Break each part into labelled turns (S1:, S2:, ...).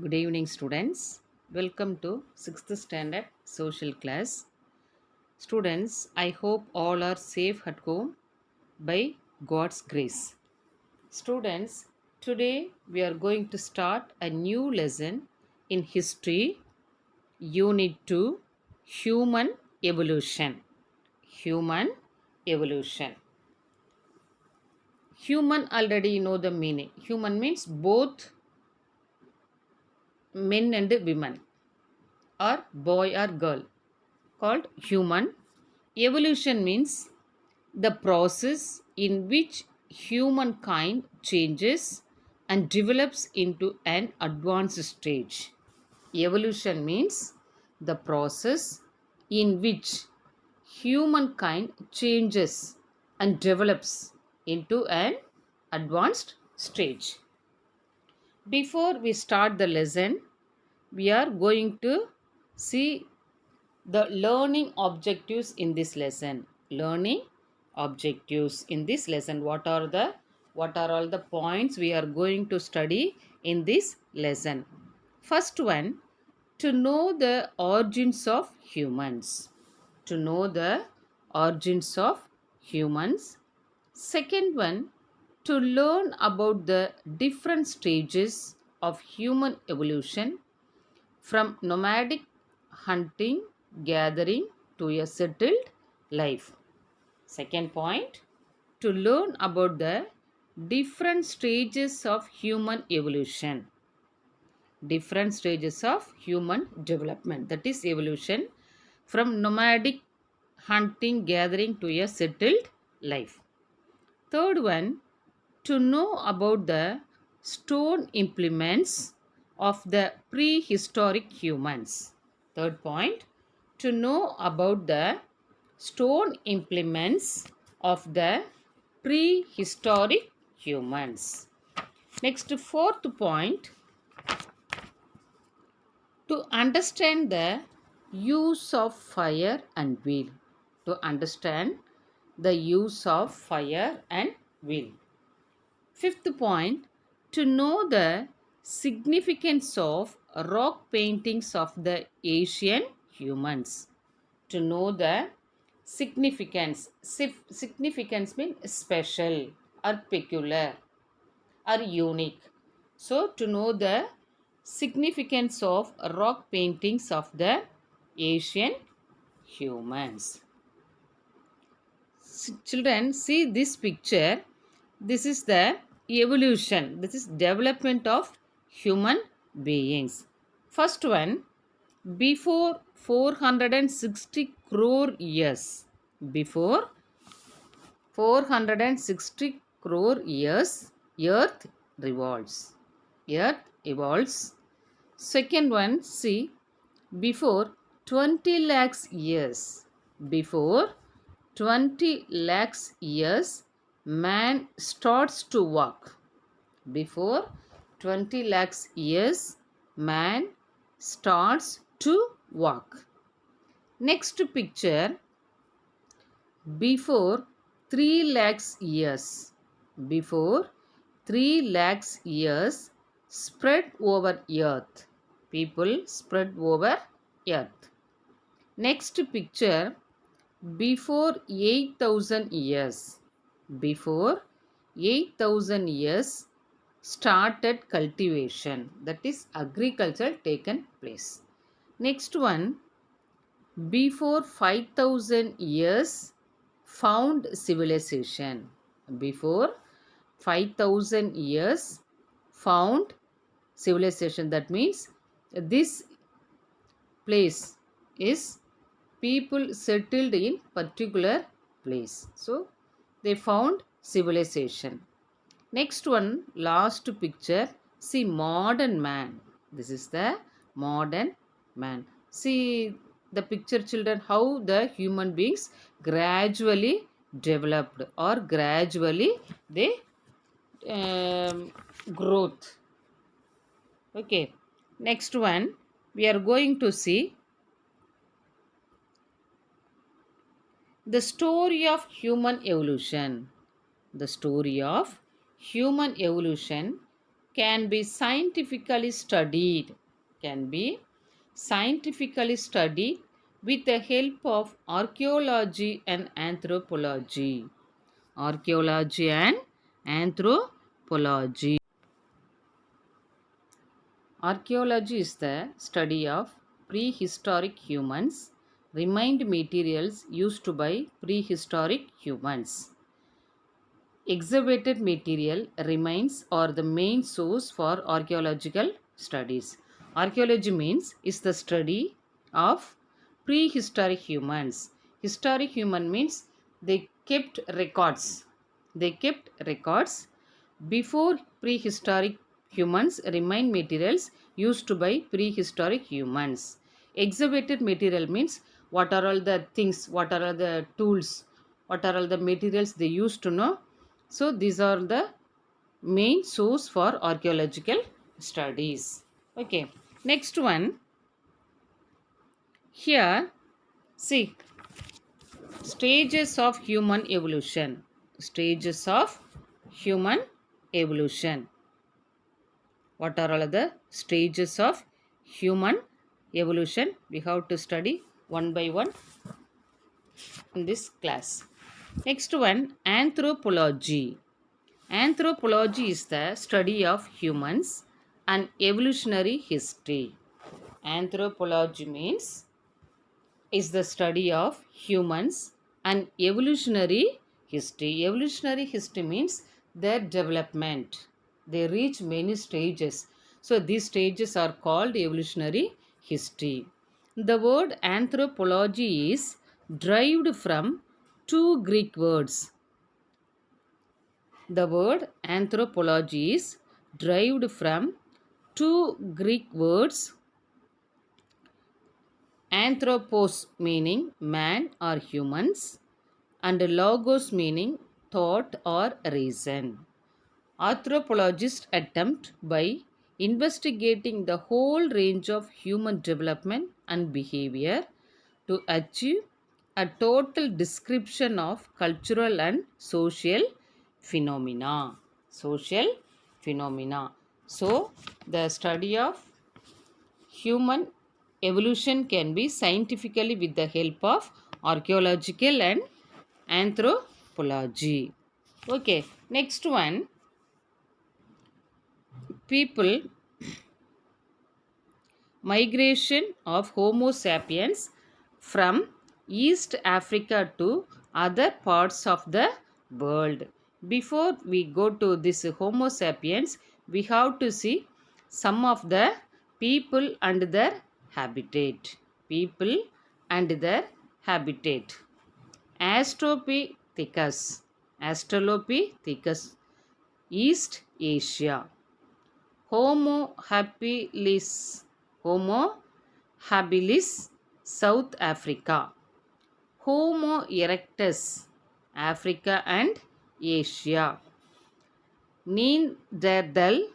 S1: Good evening, students. Welcome to 6th standard social class. Students, I hope all are safe at home by God's grace. Students, today we are going to start a new lesson in history, Unit 2, Human Evolution. Human Evolution. Human already know the meaning. Human means both men and women, or boy or girl, called human. Evolution means the process in which humankind changes and develops into an advanced stage. Evolution means the process in which humankind changes and develops into an advanced stage. Before we start the lesson, we are going to see the learning objectives in this lesson. Learning objectives in this lesson. What are all the points we are going to study in this lesson? First one, to know the origins of humans. To know the origins of humans. Second one, to learn about the different stages of human evolution from nomadic hunting gathering to a settled life. Second point, to learn about the different stages of human evolution, different stages of human development, that is evolution from nomadic hunting gathering to a settled life. Third one, to know about the stone implements of the prehistoric humans. Third point, to know about the stone implements of the prehistoric humans. Next, fourth point, to understand the use of fire and wheel. To understand the use of fire and wheel. Fifth point, to know the significance of rock paintings of the Asian humans. To know the significance. Significance means special or peculiar or unique. So, to know the significance of rock paintings of the Asian humans. Children, see this picture. This is the evolution. This is development of human beings. First one, before 460 crore years. Before 460 crore years, Earth revolves. Earth evolves. Second one, see, before 20 lakhs years. Before 20 lakhs years, man starts to walk. Before 20 lakhs years, man starts to walk. Next picture, before 3 lakhs years. Before 3 lakhs years, spread over earth. People spread over earth. Next picture, before 8,000 years. Before 8,000 years, started cultivation, that is agriculture taken place. Next one, before 5,000 years, found civilization. Before 5,000 years, found civilization. That means this place is people settled in particular place. So they found civilization. Next one, last picture. See, modern man. This is the modern man. See the picture, children, how the human beings gradually developed or gradually they growth. Okay. Next one, we are going to see the story of human evolution. The story of human evolution can be scientifically studied, can be scientifically studied with the help of archaeology and anthropology. Archaeology and anthropology. Archaeology is the study of prehistoric humans, remained materials used by prehistoric humans. Excavated material remains are the main source for archaeological studies. Archaeology means is the study of prehistoric humans. Historic human means they kept records. They kept records before prehistoric humans remain materials used by prehistoric humans. Excavated material means what are all the things, what are all the tools, what are all the materials they used to know. So these are the main source for archaeological studies. Okay, next one. Here, see, stages of human evolution. Stages of human evolution. What are all the stages of human evolution? We have to study one by one in this class. Next one, anthropology. Anthropology is the study of humans and evolutionary history. Anthropology means is the study of humans and evolutionary history. Evolutionary history means their development. They reach many stages. So these stages are called evolutionary history. The word anthropology is derived from two Greek words. The word anthropology is derived from two Greek words, anthropos meaning man or humans and logos meaning thought or reason. Anthropologists attempt by investigating the whole range of human development and behavior to achieve a total description of cultural and social phenomena. Social phenomena. So, the study of human evolution can be scientifically with the help of archaeological and anthropology. Okay, next one, people migration of Homo sapiens from East Africa to other parts of the world. Before we go to this Homo sapiens, we have to see some of the people and their habitat. People and their habitat. Australopithecus. Australopithecus. East Asia. Homo habilis. Homo habilis, South Africa. Homo erectus, Africa and Asia. Neanderthal,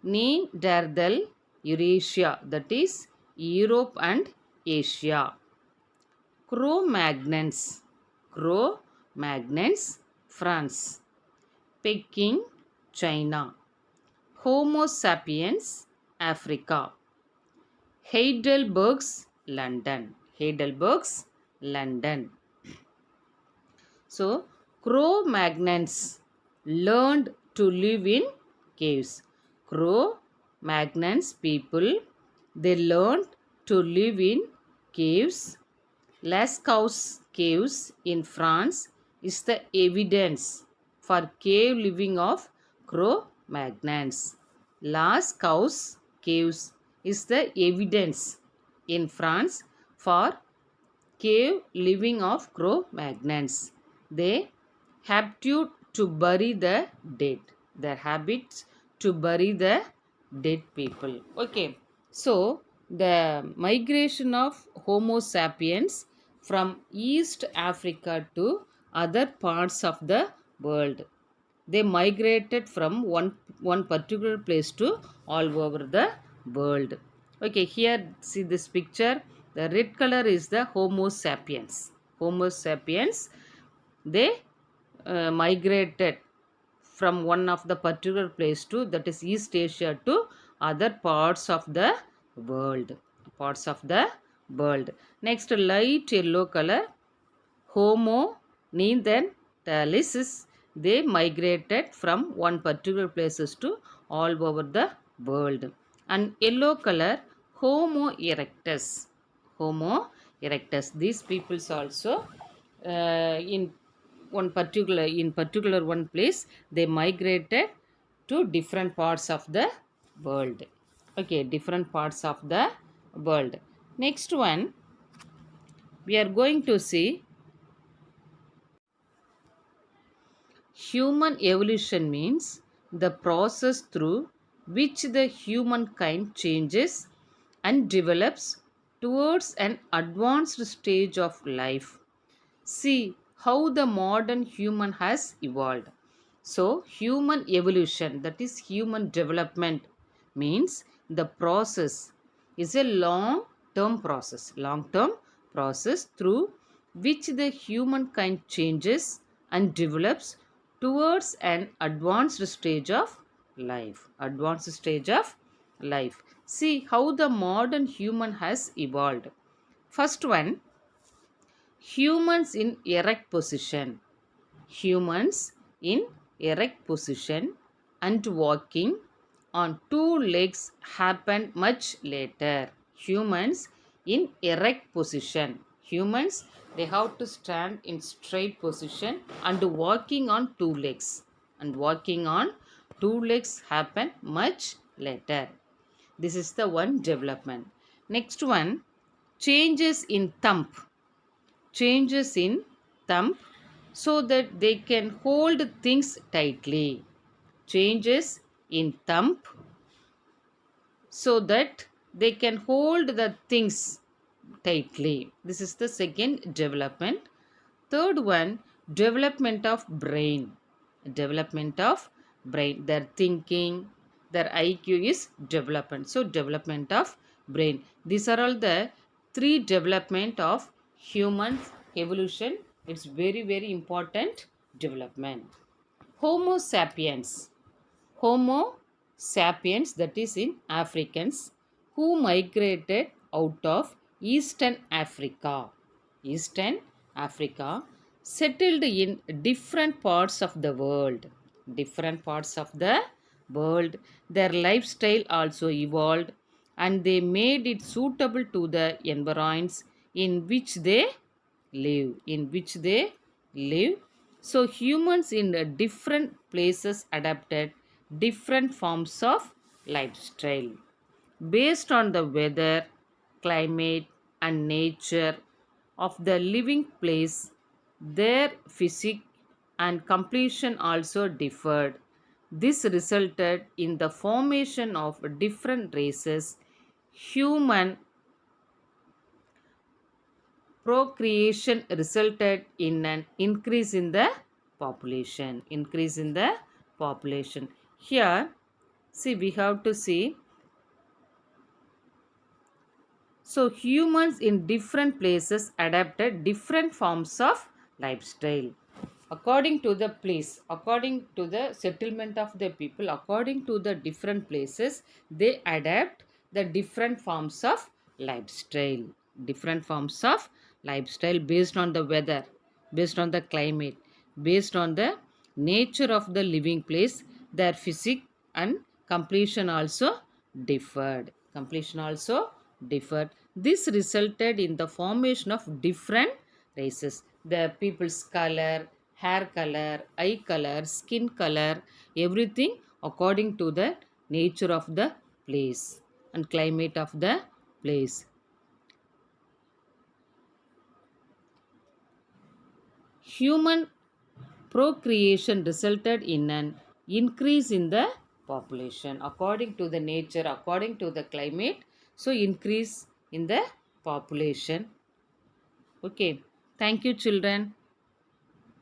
S1: Neanderthal, Eurasia, that is Europe and Asia. Cro-Magnons, Cro-Magnons, France. Peking, China. Homo sapiens, Africa. Heidelberg's, London. Heidelberg's, London. So, Cro-Magnons learned to live in caves. Cro-Magnons people, they learned to live in caves. Lascaux caves in France is the evidence for cave living of Cro-Magnons. Lascaux caves is the evidence in France for cave living of Cro-Magnons. They habitude to bury the dead. Their habits to bury the dead people. Okay. So the migration of Homo sapiens from East Africa to other parts of the world. They migrated from one particular place to all over the world. Okay, here see this picture. The red color is the Homo sapiens. Homo sapiens, they migrated from one of the particular place to, that is East Asia, to other parts of the world. Parts of the world. Next, light yellow color, Homo neanderthalensis. They migrated from one particular places to all over the world. And yellow color, Homo erectus. Homo erectus. These peoples also in particular one place, they migrated to different parts of the world. Okay, different parts of the world. Next one, we are going to see human evolution means the process through which the humankind changes and develops towards an advanced stage of life. See how the modern human has evolved. So, human evolution, that is human development, means the process is a long term process through which the humankind changes and develops towards an advanced stage of life. Advanced stage of life. See how the modern human has evolved. First one, humans in erect position. Humans in erect position and walking on two legs happened much later. Humans in erect position. Humans, they have to stand in straight position and walking on two legs. And walking on two legs happened much later. This is the one development. Next one, changes in thumb. Changes in thumb so that they can hold things tightly. Changes in thumb so that they can hold the things tightly. This is the second development. Third one, development of brain. Development of brain. Their thinking, their IQ is development. So, development of brain. These are all the three development of human evolution. It's very, very important development. Homo sapiens. Homo sapiens, that is in Africans, who migrated out of Eastern Africa. Eastern Africa, settled in different parts of the world. Different parts of the world. Their lifestyle also evolved and they made it suitable to the environs in which they live. In which they live. So humans in different places adapted different forms of lifestyle based on the weather, climate, and nature of the living place. Their physique and completion also differed. This resulted in the formation of different races. Human procreation resulted in an increase in the population. Increase in the population. Here, see, we have to see. So, humans in different places adapted different forms of lifestyle. According to the place, according to the settlement of the people, according to the different places, they adapt the different forms of lifestyle. Different forms of lifestyle based on the weather, based on the climate, based on the nature of the living place, their physique and completion also differed. Completion also differed. This resulted in the formation of different races. The people's color, hair color, eye color, skin color, everything according to the nature of the place and climate of the place. Human procreation resulted in an increase in the population according to the nature, according to the climate. So, increase in the population. Okay. Thank you, children.